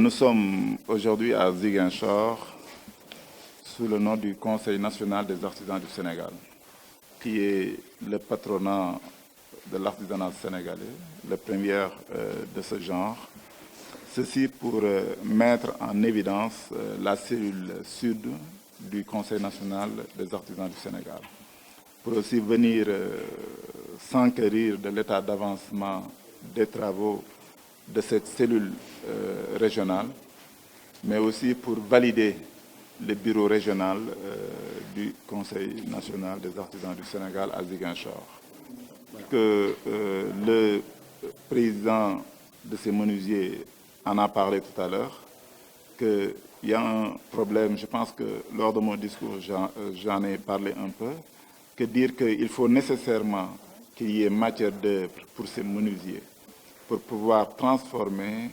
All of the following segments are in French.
Nous sommes aujourd'hui à Ziguinchor sous le nom du Conseil national des artisans du Sénégal, qui est le patronat de l'artisanat sénégalais, le premier de ce genre. Ceci pour mettre en évidence la cellule sud du Conseil national des artisans du Sénégal, pour aussi venir s'enquérir de l'état d'avancement des travaux de cette cellule régionale, mais aussi pour valider le bureau régional du Conseil national des artisans du Sénégal à Ziguinchor. Que le président de ces menuisiers en a parlé tout à l'heure, qu'il y a un problème, je pense que lors de mon discours, j'en ai parlé un peu, que dire qu'il faut nécessairement qu'il y ait matière d'œuvre pour ces menuisiers, pour pouvoir transformer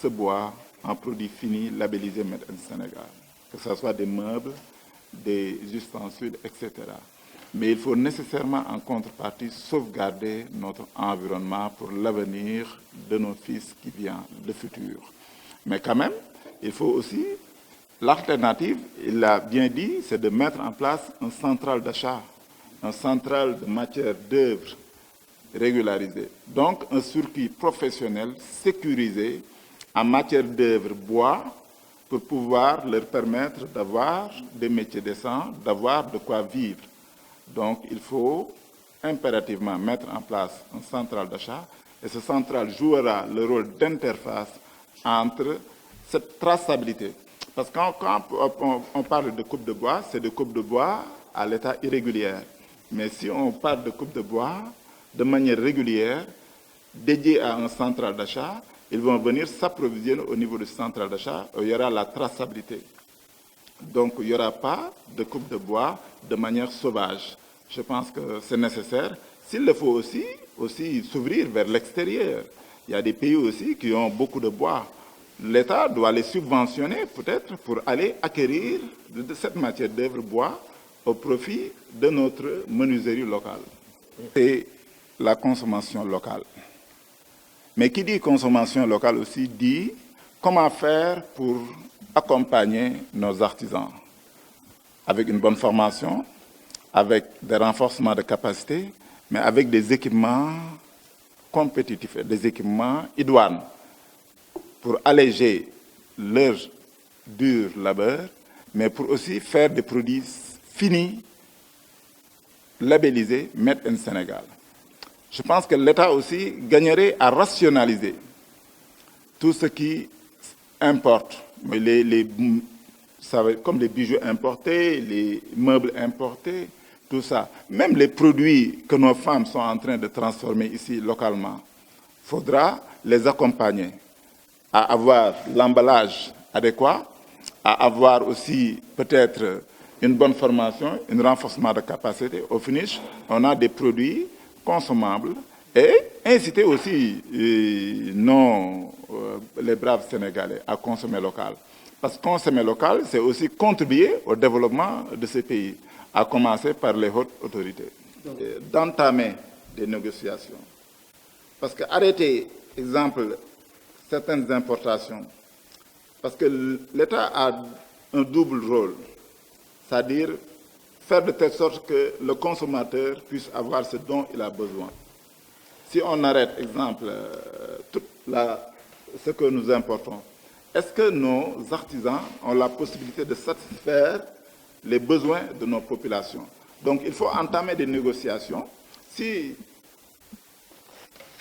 ce bois en produits finis labellisés Made in Sénégal, que ce soit des meubles, des ustensiles, etc. Mais il faut nécessairement en contrepartie sauvegarder notre environnement pour l'avenir de nos fils qui vient, le futur. Mais quand même, il faut aussi, l'alternative, il l'a bien dit, c'est de mettre en place un central d'achat, un central de matière d'œuvre régularisé. Donc un circuit professionnel sécurisé en matière d'œuvre bois pour pouvoir leur permettre d'avoir des métiers décents, d'avoir de quoi vivre. Donc il faut impérativement mettre en place un central d'achat et ce central jouera le rôle d'interface entre cette traçabilité. Parce que quand on parle de coupe de bois, c'est de coupe de bois à l'état irrégulier. Mais si on parle de coupe de bois de manière régulière, dédiée à un central d'achat, ils vont venir s'approvisionner au niveau du central d'achat, où il y aura la traçabilité. Donc il n'y aura pas de coupe de bois de manière sauvage. Je pense que c'est nécessaire. S'il le faut aussi s'ouvrir vers l'extérieur. Il y a des pays aussi qui ont beaucoup de bois. L'État doit les subventionner peut-être pour aller acquérir de cette matière d'œuvre bois au profit de notre menuiserie locale. C'est la consommation locale. Mais qui dit consommation locale aussi dit comment faire pour accompagner nos artisans avec une bonne formation, avec des renforcements de capacité, mais avec des équipements compétitifs, des équipements idoines pour alléger leur dur labeur, mais pour aussi faire des produits finis, labellisés Made in Sénégal. Je pense que l'État aussi gagnerait à rationaliser tout ce qui importe, comme les bijoux importés, les meubles importés, tout ça. Même les produits que nos femmes sont en train de transformer ici localement, il faudra les accompagner à avoir l'emballage adéquat, à avoir aussi peut-être une bonne formation, un renforcement de capacité. Au finish, on a des produits consommables et inciter aussi les braves Sénégalais à consommer local. Parce que consommer local, c'est aussi contribuer au développement de ces pays, à commencer par les hautes autorités. D'entamer des négociations. Parce que arrêter, exemple, certaines importations, parce que l'État a un double rôle, c'est-à-dire faire de telle sorte que le consommateur puisse avoir ce dont il a besoin. Si on arrête, exemple, ce que nous importons, est-ce que nos artisans ont la possibilité de satisfaire les besoins de nos populations? Donc il faut entamer des négociations. Si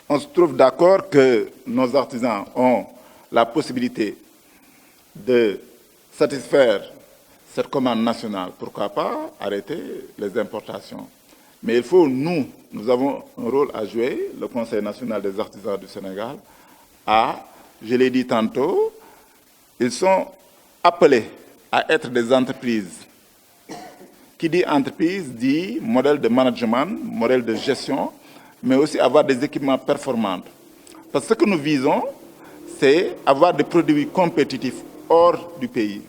on se trouve d'accord que nos artisans ont la possibilité de satisfaire cette commande nationale, pourquoi pas arrêter les importations? Mais il faut, nous avons un rôle à jouer, le Conseil national des artisans du Sénégal, je l'ai dit tantôt, ils sont appelés à être des entreprises. Qui dit entreprise dit modèle de management, modèle de gestion, mais aussi avoir des équipements performants. Parce que ce que nous visons, c'est avoir des produits compétitifs hors du pays,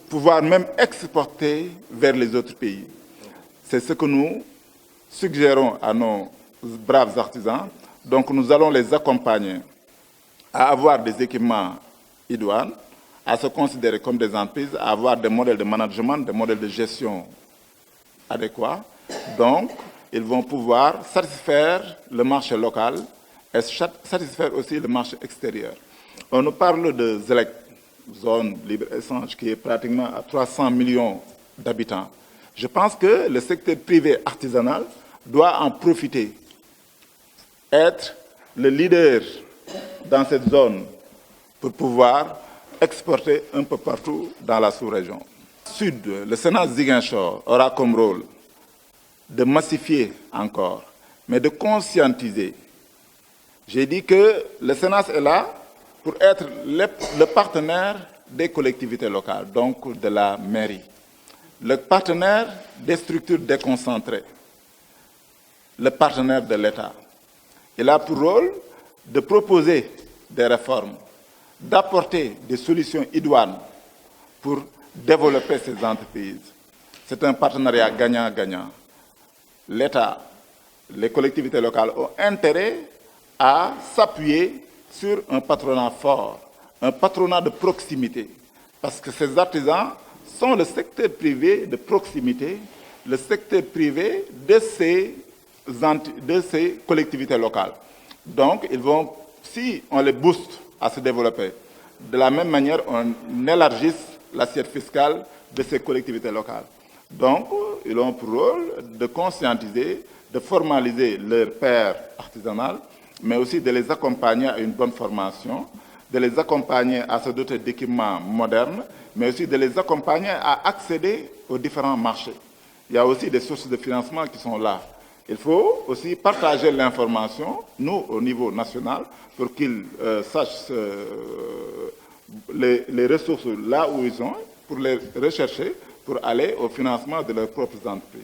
pouvoir même exporter vers les autres pays. C'est ce que nous suggérons à nos braves artisans. Donc nous allons les accompagner à avoir des équipements idoines, à se considérer comme des entreprises, à avoir des modèles de management, des modèles de gestion adéquats. Donc, ils vont pouvoir satisfaire le marché local et satisfaire aussi le marché extérieur. On nous parle de ZELEC, zone libre-échange, qui est pratiquement à 300 millions d'habitants. Je pense que le secteur privé artisanal doit en profiter, être le leader dans cette zone pour pouvoir exporter un peu partout dans la sous-région. Sud, le Sénat Ziguinchor aura comme rôle de massifier encore, mais de conscientiser. J'ai dit que le Sénat est là pour être le partenaire des collectivités locales, donc de la mairie, le partenaire des structures déconcentrées, le partenaire de l'État. Il a pour rôle de proposer des réformes, d'apporter des solutions idoines pour développer ces entreprises. C'est un partenariat gagnant-gagnant. L'État, les collectivités locales ont intérêt à s'appuyer sur un patronat fort, un patronat de proximité, parce que ces artisans sont le secteur privé de proximité, le secteur privé de ces collectivités locales. Donc, ils vont, si on les booste à se développer, de la même manière, on élargisse l'assiette fiscale de ces collectivités locales. Donc, ils ont pour rôle de conscientiser, de formaliser leur paire artisanale, mais aussi de les accompagner à une bonne formation, de les accompagner à se doter d'équipements modernes, mais aussi de les accompagner à accéder aux différents marchés. Il y a aussi des sources de financement qui sont là. Il faut aussi partager l'information, nous, au niveau national, pour qu'ils sachent les ressources là où ils sont, pour les rechercher, pour aller au financement de leurs propres entreprises.